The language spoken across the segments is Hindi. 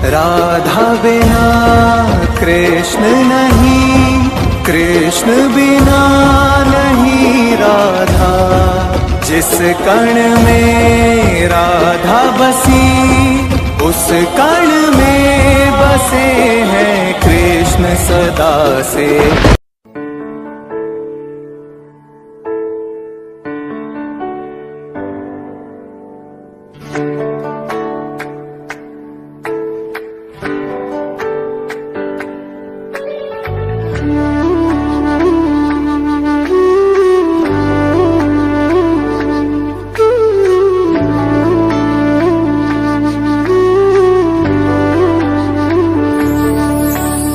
राधा बिना कृष्ण नहीं, कृष्ण बिना नहीं राधा। जिस कण में राधा बसी, उस कण में बसे हैं कृष्ण सदा से।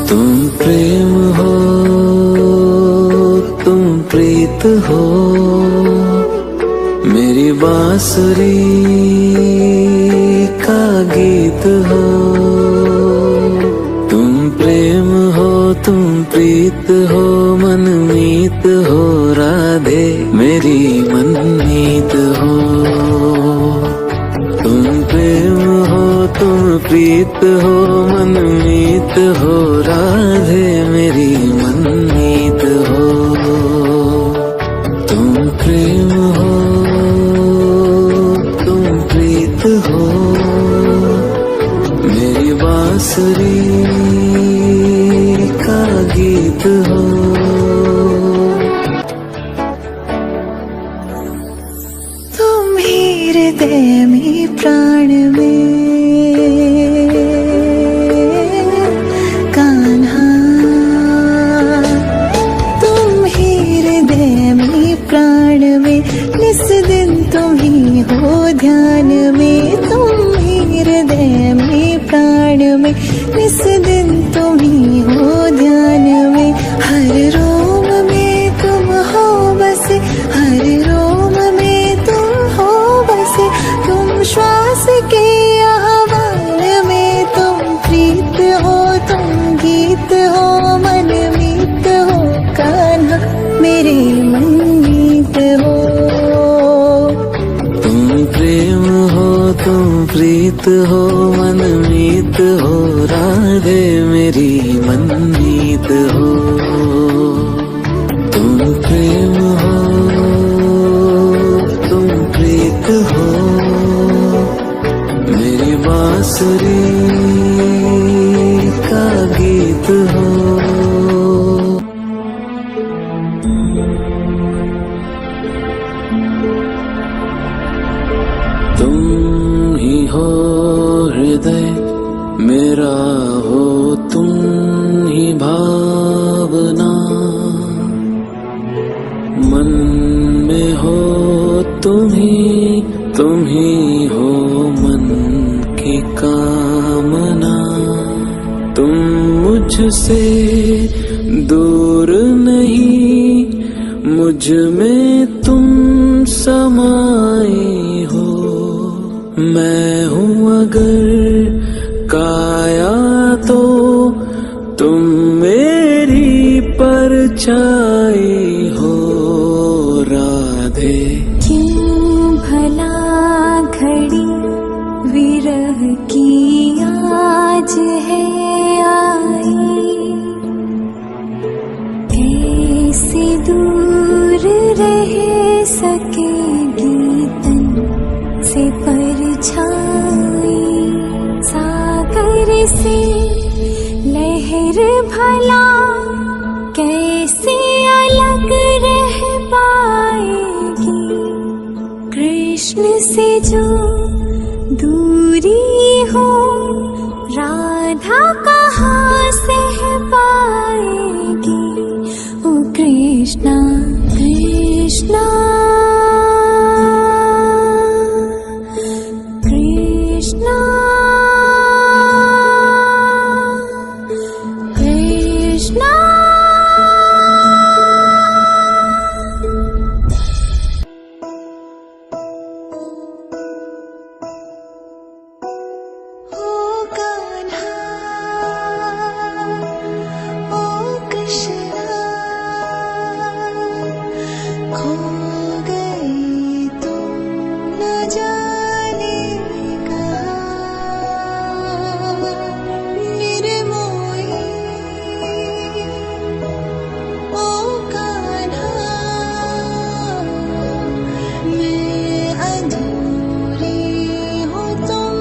तुम प्रेम हो, तुम प्रीत हो, मेरी बांसुरी का गीत हो। तुम प्रेम हो, तुम प्रीत हो, मनमीत हो राधे मेरी मनमीत हो। तुम प्रेम हो, तुम प्रीत हो, मनमीत हो राधे मेरी मनमीत हो। तुम प्रेम हो, तुम प्रीत हो, मेरी बांसुरी का गीत हो। तुम ही हृदय में प्राण में कान्हा, तुम ही हृदय में प्राण में, निस दिन तुम ही हो ध्यान में। तुम ही हृदय में प्राण में, निस दिन तुम ही हो ध्यान में। हर रोम में तुम हो बसे, हर रोम में तुम हो बसे। तुम श्वास के आह्वान में, तुम प्रीत हो, तुम गीत हो, मनमीत हो कान्हा मेरे मनमीत हो। तुम प्रेम हो, तुम प्रीत हो, मनमीत हो राधे मेरी मनमीत हो। तुम प्रेम हो, तुम प्रीत हो, मेरी बांसुरी का गीत हो। तुम ही हो हृदय मेरा, हो तुम ही भावना। मन में हो तुम ही हो मन की कामना। तुम मुझसे दूर नहीं, मुझ में तुम समाए हो। मैं हूँ अगर काया तो तुम मेरी परछाई हो राधे। क्यों भला घड़ी विरह की आज है आई, कैसे दूर रह सकेगी तन से परछाई। सागर से लहर भला कैसे कृष्ण से जो दूरी हो, राधा कहाँ सह पाएगी। ओ कृष्णा कृष्णा कृष्णा कृष्णा। ओ कान्हा ओ कृष्णा, खो गई तुम न जाने कहाँ। निर्मोही ओ कान्हा, मैं अधूरी हूँ तुम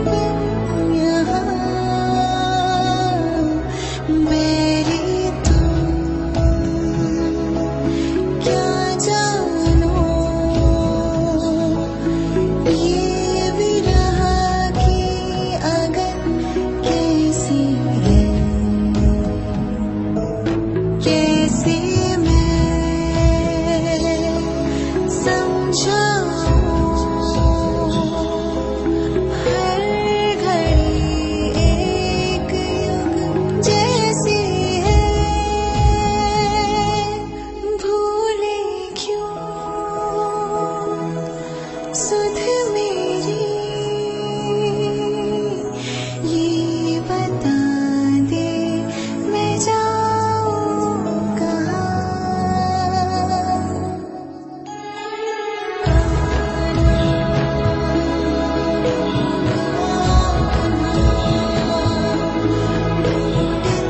बिन यहाँ। मेरी तुम क्या जानो, ये विरह की अगन कैसी है। कैसे मैं समझाऊं, हर घड़ी एक युग जैसी है। भूले क्यों सुध मेरी, ये बता दे मैं जाऊं कहाँ।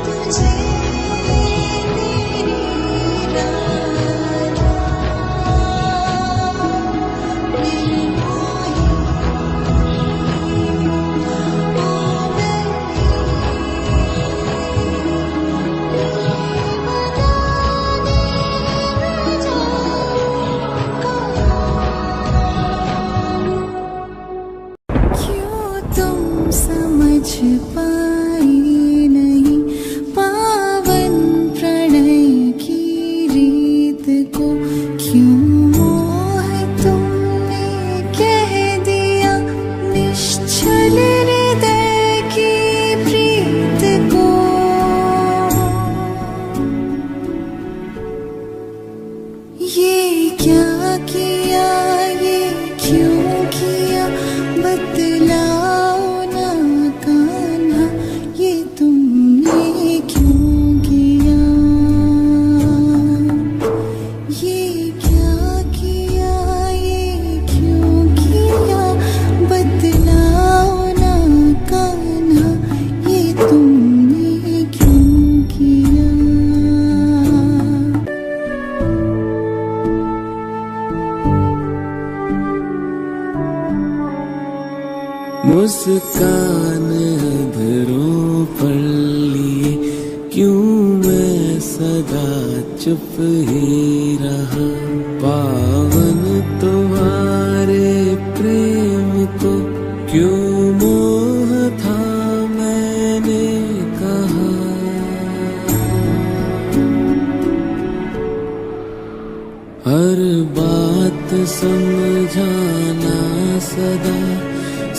तुझे तेरी राधा, निर्मोही ओ गई। बता दे मैं जाऊं कहाँ। क्यों तुम समझ पाई नहीं पावन प्रणय की रीत को। क्यों मोह तुमने कह दिया निश्चल हृदय की प्रीत को। ये क्या किया, ये क्यों किया, बतलाओ ना कान्हा, ये तुमने क्यों किया। ये क्या किया, ये क्यों किया, बतलाओ ना कान्हा, ये तुमने क्यों किया। मुस्कान अधरों पर लिए क्यों मैं सदा चुप ही रहा। पावन तुम्हारे प्रेम को क्यों मोह था मैंने कहा। हर बात समझाना सदा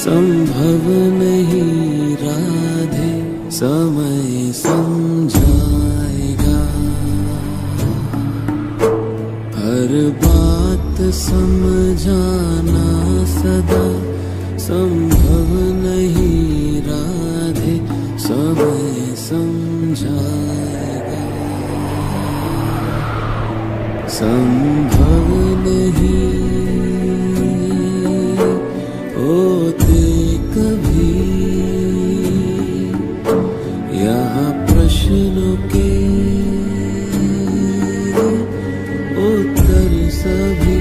संभव नहीं राधे, समय समझाएगा। हर बात समझाना सदा संभव नहीं राधे, समय समझाएगा। संभव नहीं होते कभी यहाँ प्रश्नों के उत्तर सभी।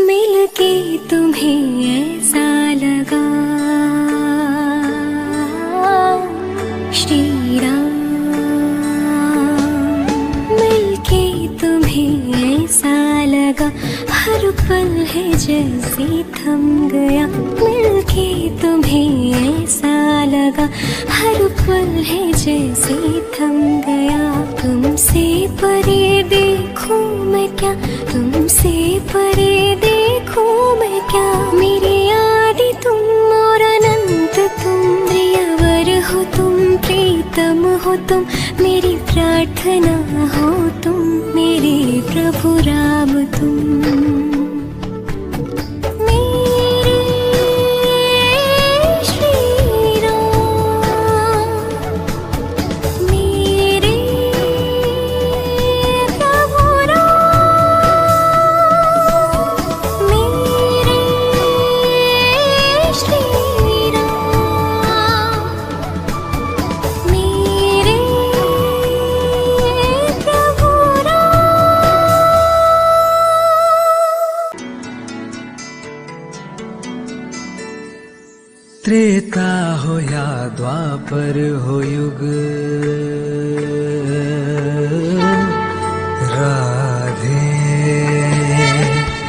मिलके तुम्हें ऐसा लगा श्री राम, मिलके तुम्हें पल है जैसे थम गया, मिलके तुम्हें ऐसा लगा। हर पल है जैसे थम गया, तुमसे परे देखूं मैं क्या, तुमसे परे देखूं मैं क्या। मेरी आदि तुम और अनंत तुम, प्रियवर हो तुम, प्रीतम हो तुम, मेरी प्रार्थना हो तुम, मेरे प्रभु राम तुम। त्रेता हो या द्वापर हो युग, राधे।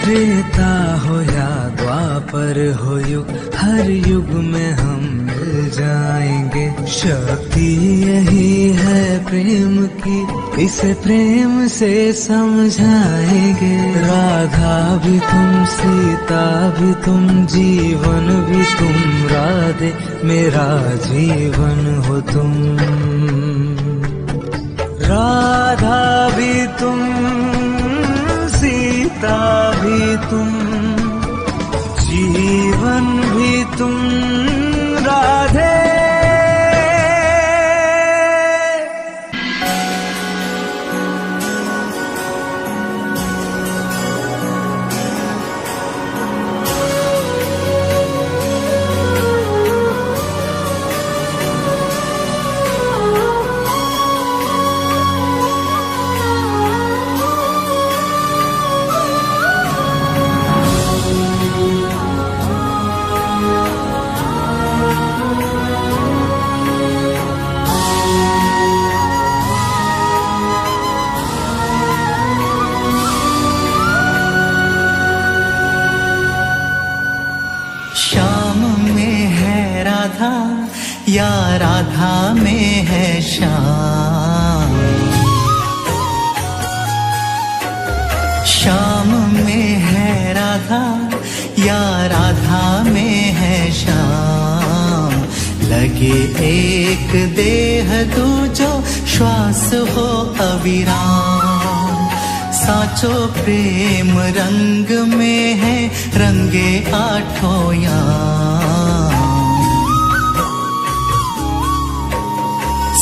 त्रेता हो या द्वापर हो युग, हर युग में हम मिल जाएंगे। शक्ति यही है प्रेम की, इसे प्रेम से समझाएंगे। राधा भी तुम, सीता भी तुम, जीवन भी तुम, राधे मेरा जीवन हो तुम। राधा भी तुम, सीता भी तुम, जीवन भी तुम, राधे। या राधा में है श्याम, श्याम में है राधा, या राधा में है श्याम। लगे एक देह दूजो, श्वास हो अविराम। साचो प्रेम रंग में है, रंगे आठों याम।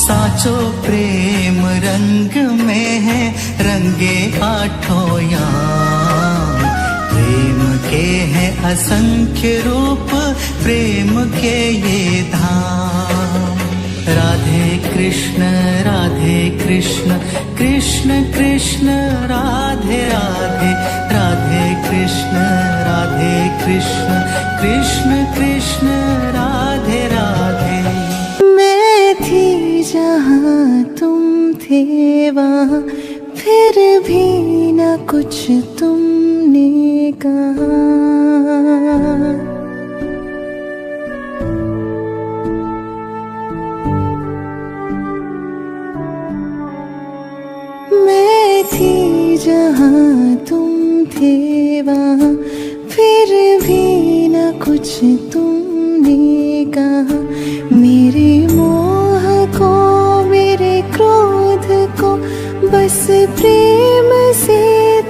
साचो प्रेम रंग में है, रंगे आठों याम। प्रेम के हैं असंख्य रूप, प्रेम के ये धाम। राधे कृष्ण कृष्ण कृष्ण राधे राधे, राधे कृष्ण कृष्ण कृष्ण राधे राधे। मैं थी जहाँ तुम थे वहाँ, फिर भी न कुछ तुमने कहा। मैं थी जहाँ तुम थे वहाँ, फिर भी न कुछ तुमने कहा। मेरे मोह को, मेरे क्रोध को, बस प्रेम से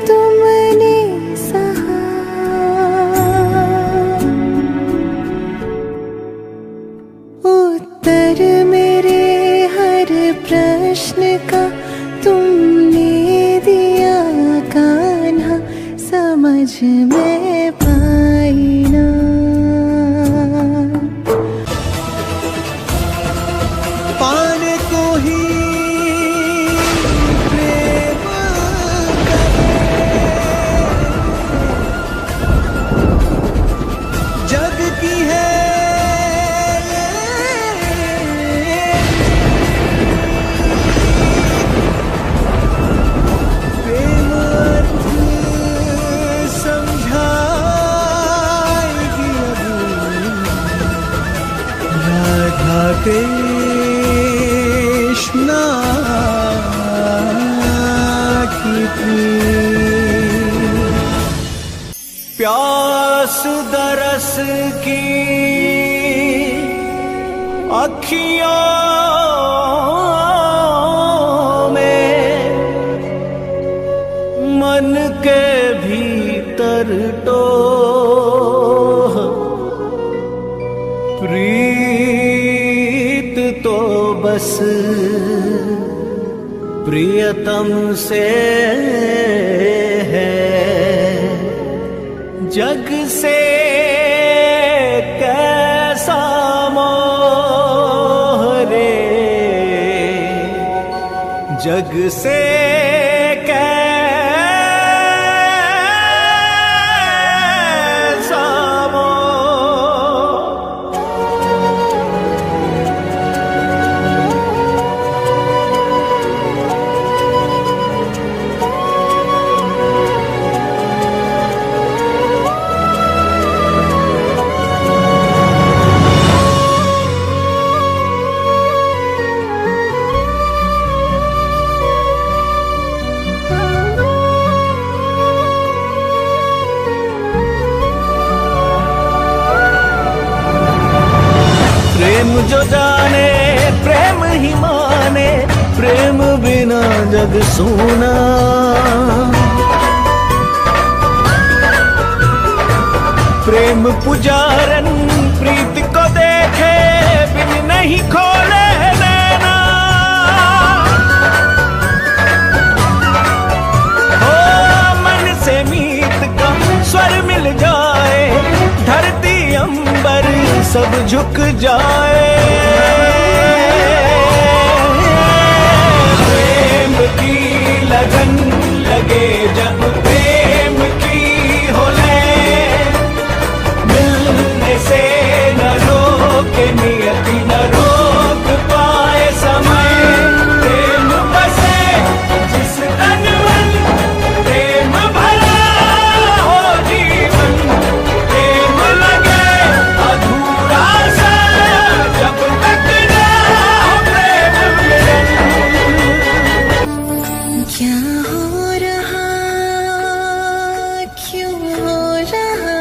तुमने सहा। उत्तर मेरे हर प्रश्न का तुमने दिया कान्हा, समझ में पाई ना। पाने को ही प्रेम जग की है प्रेम अर्थ समझा। बिना की थी। प्यास दरस की अखियों में मन के भीतर टोह प्रीत तो बस प्रियतम से है, जग से कैसा मोह रे, जग से कैसा मोह। प्रेम जो जाने प्रेम ही माने, प्रेम बिना जग सूना। प्रेम पुजारन प्रीत को देखे बिन नहीं खोले नैना। हो मन से मीत का स्वर मिल जाए, धरती अंबर सब झुक जाए। प्रेम की लगन लगे जब प्रेम की हो लय, मिलने से न रोके नियति न रोक पाए समय। प्रेम बसे जिस तन मन, प्रेम भरा हो जीवन, प्रेम लगे अधूरा सा जब तक ना हो प्रेम मिलन। क्या हो रहा, क्यों हो रहा,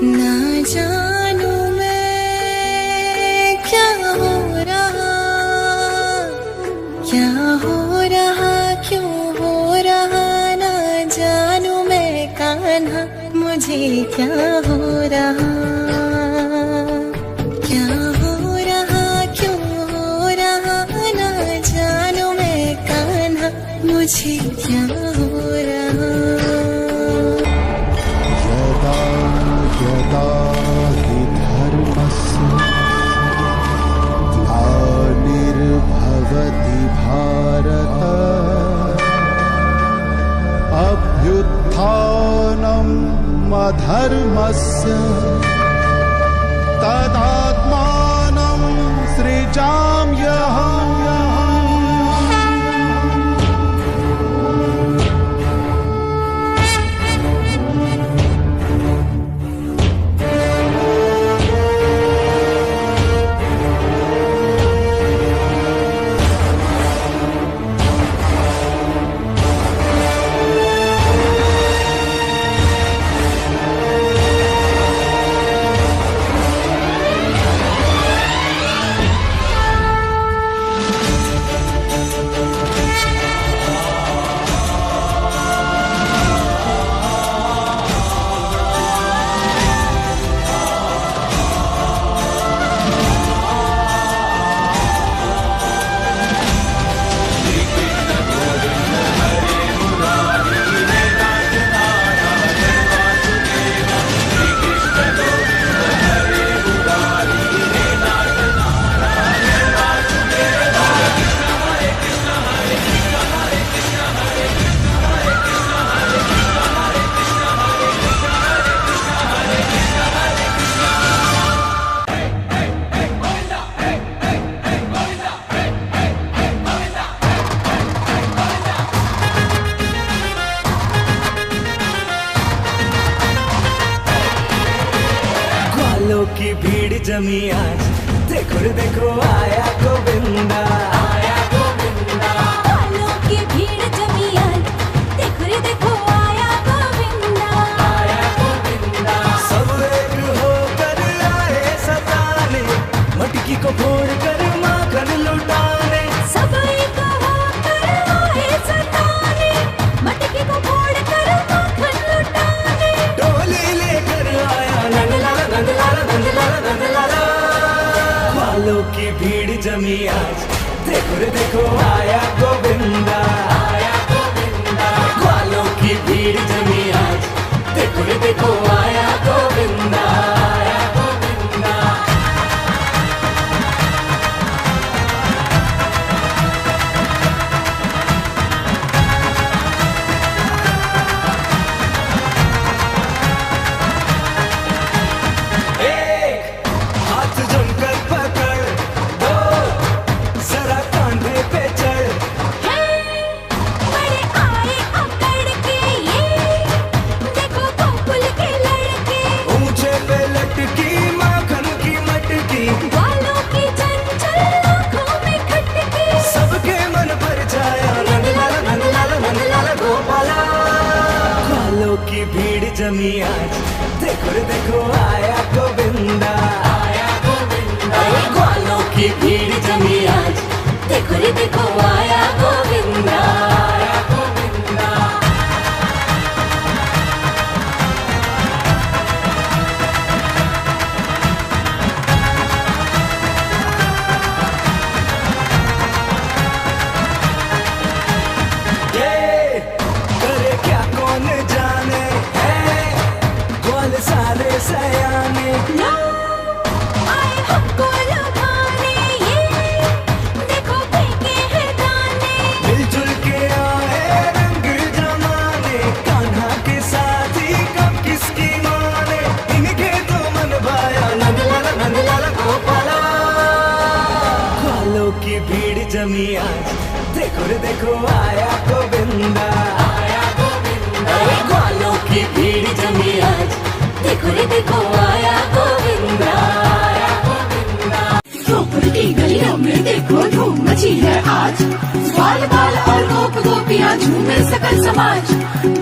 ना जानू मैं क्या हो रहा। क्या हो रहा, क्यों हो रहा, ना जानू मैं कान्हा, मुझे क्या हो रहा। क्या हो रहा, क्यों हो रहा, ना जानू मैं कान्हा, मुझे क्या हो रहा। यदा यदा हि धर्मस्य ग्लानिर्भवति भारत, अभ्युत्थानम् अधर्मस्य तदात्मानं सृजाम्यहम्। की भीड़ जमी आज, देखो रे देखो आया गोविंदा। देखो आया गोविंदा, ग्वालों की भीड़ जमी आज, देखो रे देखो आया गोविंदा, आया गोविंदा। एक हाथ जमकर पकड़, दो जरा कांधे पे चढ़, बड़े आए अकड़ के ये देखो गोकुल के लड़के, ऊंचे पे लटकी माखन की मटकी, ग्वालों की चंचल आँखों में खटके, सबके मन पर छाया नंद लाला नंद लाला नंद लाला गोपाला। ग्वालों की भीड़ जमी आज, देखो रे देखो आया गोविंदा, आया गोविंदा। ग्वालों की भीड़ जमी आज, देखो रे देखो आया गोविंदा, आया गोविंदा। ये करे क्या कौन जाने, है ग्वाल सारे सयाने, लो आए हमको लुभाने ये देखो फेंके हैं दाने, मिलजुल के आए रंग जमाने, कान्हा के साथ ही कब किसकी माने, इनके तो मन भाया नंद लाला गोपाला। ग्वालों की भीड़ जमी आज, देखो रे देखो आया गोविंदा, आया गोविंदा। ग्वालों की भीड़ जमी आज, देखो रे देखो आया गोविंदा, आया गोविंदा। गोकुल की गलियों में देखो धूम मची है आज, ग्वाल बाल और गोप गोपियाँ झूमे सकल समाज,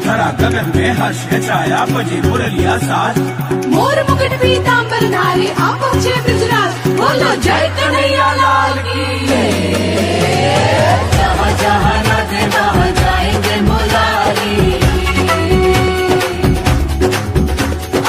धरा गगन में हर्ष है छाया बजे मुरलिया साज, मोर मुकुट पीतांबर नारे आ पहुँचे ब्रजराज, बोलो जय कन्हैया लाल की। जहाँ जहाँ राधे वहाँ जाएंगे मुरारी,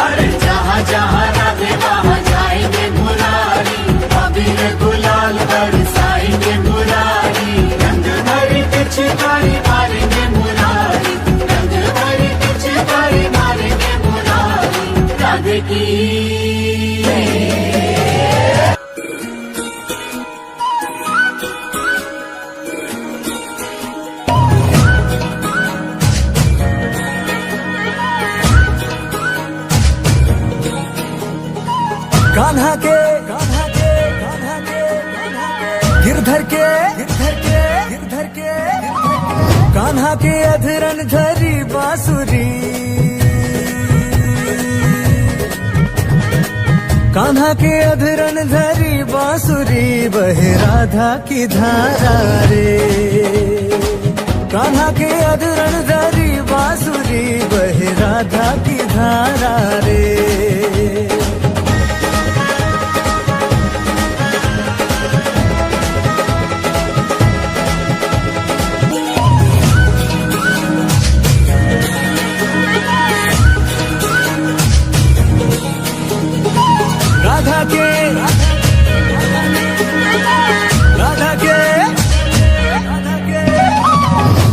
अरे जहाँ जहाँ राधे वहाँ जाएंगे मुरारी, अबीर गुलाल बरसाएंगे मुरारी, रंग भरी पिचकारी मारेंगे मुरारी, रंग भरी पिचकारी मारेंगे मुरारी, राधे की। कान्हा के गिरधर के कान्हा के अधरन धरी बांसुरी, कान्हा के अधरन धरी बांसुरी, बहे राधा की धारा रे, कान्हा के अधरन धरी बांसुरी, बहे राधा की धारा रे।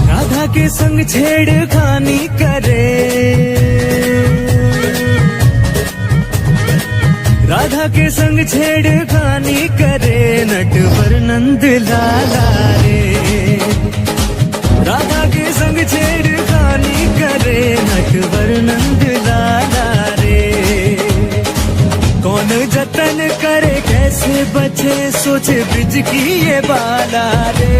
राधा के संग छेड़खानी करे, राधा के संग छेड़खानी करे, नटवर नंद लाला रे, राधा के संग छेड़खानी करे, नटवर नंद लाला रे। कौन जतन करे कैसे बचे, सोचे ब्रिज की ये बाला रे।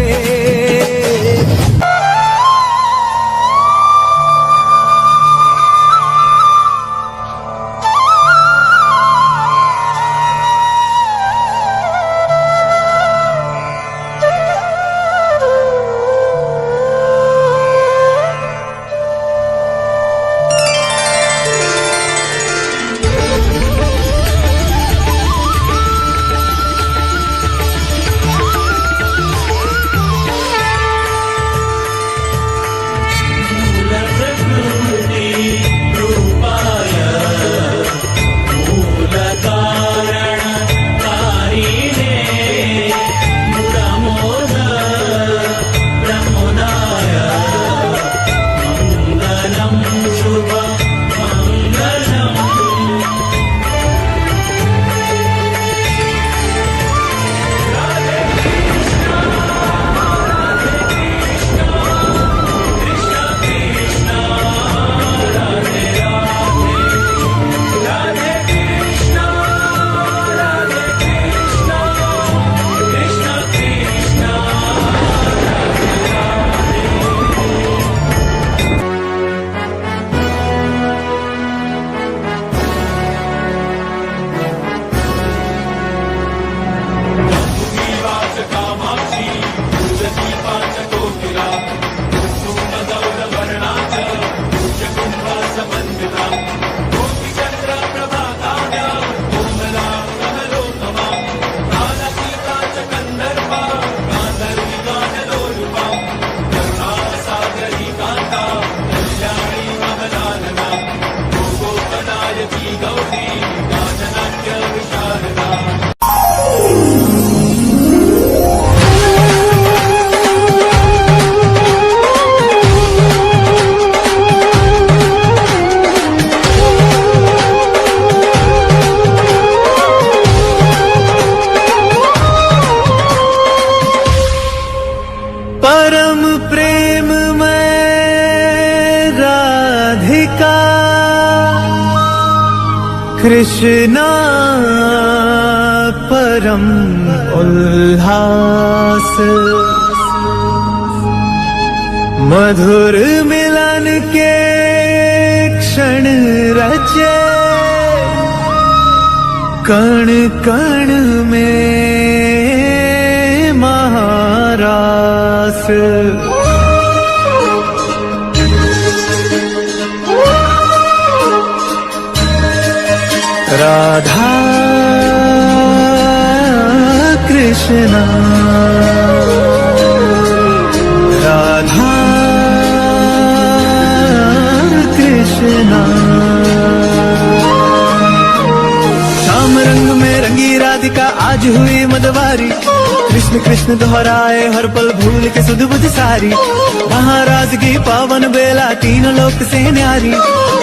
कृष्णा परम उल्लास मधुर मिलन के क्षण रचे कण कण में महारास राधा कृष्णा राधा कृष्णा श्याम रंग में रंगी राधिका आज हुई मदवारी कृष्ण कृष्ण दोहराए हर पल भूल के सुध बुध सारी महाराज की पावन बेला तीनों लोक से न्यारी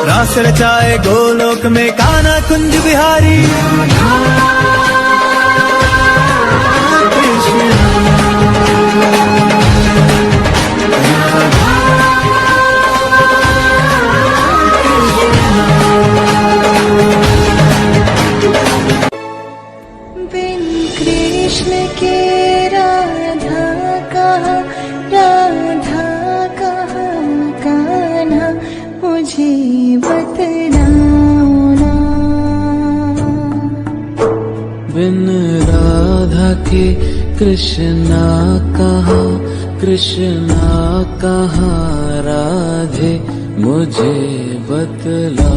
रास रचाए गोलोक में कान्हा कुंज बिहारी बिन कृष्ण के राधा कहाँ कान्हा मुझे बतलाओ ना। बिन राधा के कृष्णा कहाँ राधे मुझे बतला।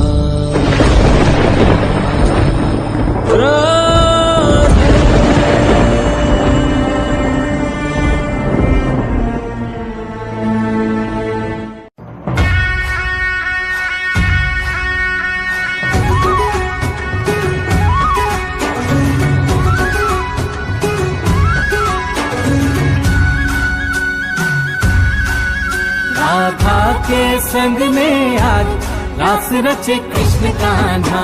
राधा के संग में आज रास रचे कृष्ण कान्हा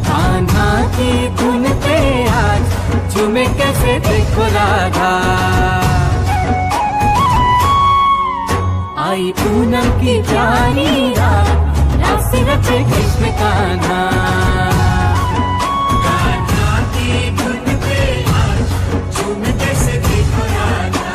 कान्हा की धुन पे आज झूमे कैसे देखो राधा। आई पूनम की प्यारी रात रास रचे कृष्ण कान्हा कान्हा की धुन पे आज झूमे कैसे देखो राधा।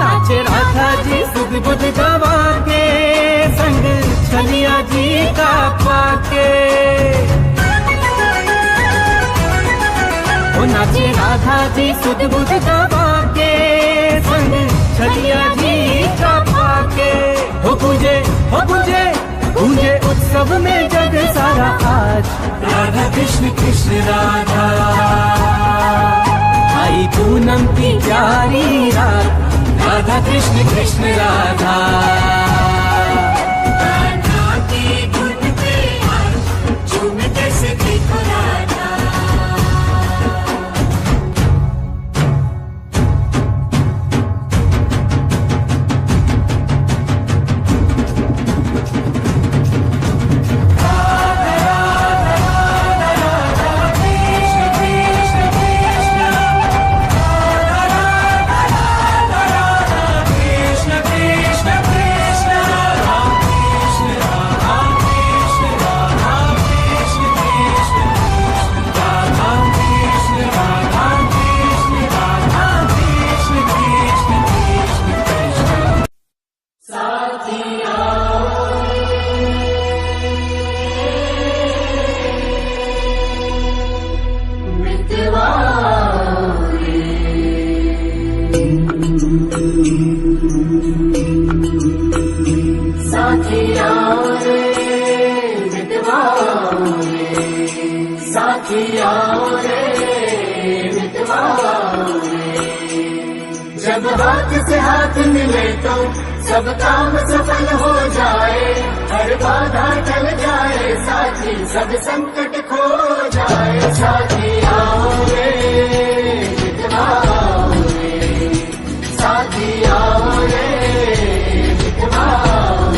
नाचे राधा जी सुध बुध गवा के संग छलिया जी का पाके। ओ नाचे राधा जी सुध बुध गवा के संग छलिया जी का पाके। हो गूंजे उत्सव में जग सारा आज राधा कृष्ण कृष्ण राधा। आई पूनम की प्यारी रात राधा कृष्ण कृष्ण राधा। कान्हा की धुन पे आज झूमे कैसे देखो राधा। जब हाथ से हाथ मिले तो सब काम सफल हो जाए, हर बाधा टल जाए साथी, सब संकट खो जाए साथी। आओ रे मितवा आओ रे साथी, आओ रे मितवा आओ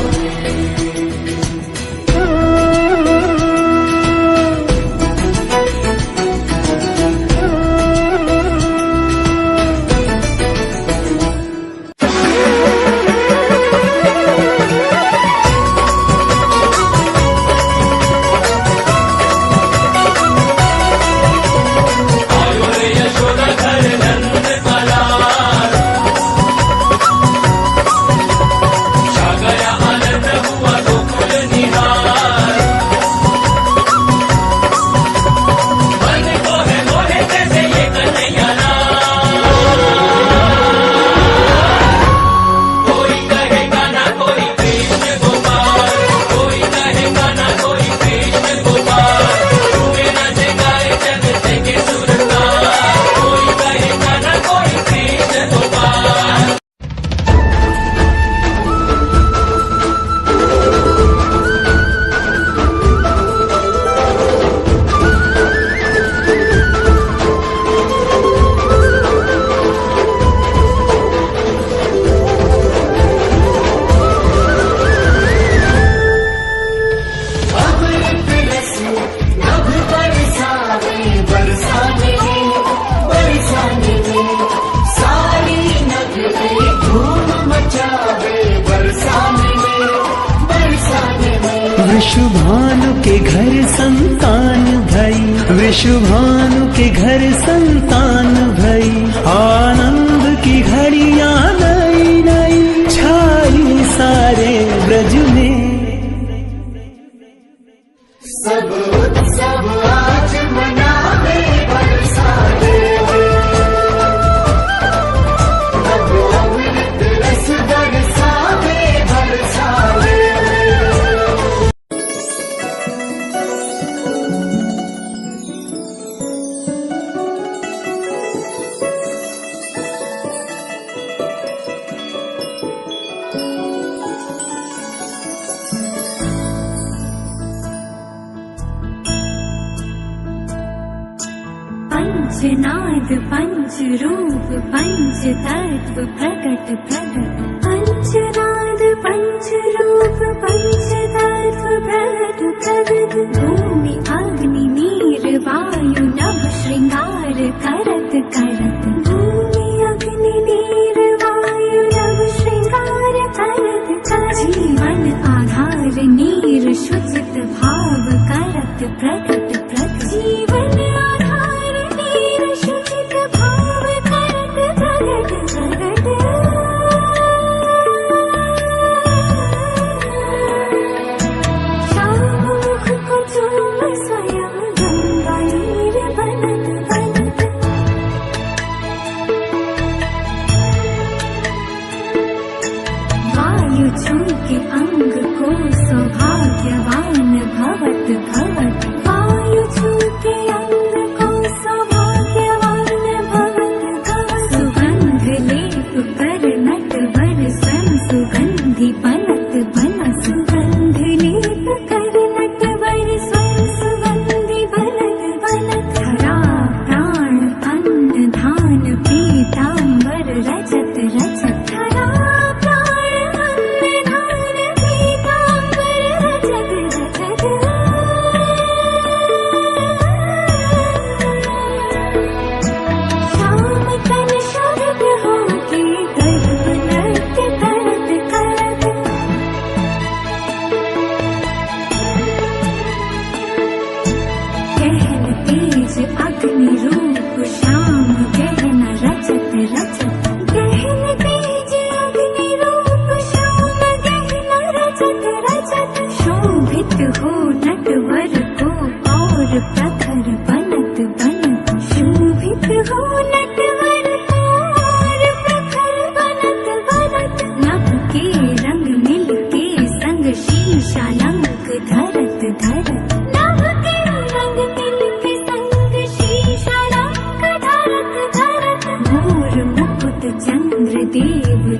के घर संतान भई, विश्वभानु के घर संतान भई, आनंद की घड़ियां नई नई छाई सारे ब्रज में। सब उत्सव आज मनावे बरसाने, अब अमृत रस बरसावे बरसावे। पंचनाद पंच रूप पंच तत्व प्रकट प्रकट, पंचनाद पंच रूप पंच तत्व प्रकट प्रकट, भूमि अग्नि नीर वायु नभ श्रृंगार करत करत, भूमि अग्नि नीर वायु नभ श्रृंगार करत करत, जीवन आधार नीर शुचित भाव करत प्रकट प्रकट, जीवन के अंग को सौभाग्यवान भवत भवत, वायु छू के अंग को सौभाग्यवान भवत भवत, सुगंध लेप कर नटवर स्वयं सुगंधि बनत बनत, सुगंध लेप कर नटवर स्वयं सुगंधि बनत बनत, धरा प्राण अन्न धान पीतांबर रजत रजत, धरा अग्नि रूप श्याम गहन रचत रचत, गहन तेज अग्नि रूप श्याम गहन रचत रचत, शोभित हो नटवर को और प्रखर बनत बनत, शोभित हो नटवर को और प्रखर बनत बनत, नभ के रंग मिल के संग शीशा लंक धरत धरत, नभ के रंग मिल के शीशा लंक धरत धरत, मोर मुकुट चंद्र देव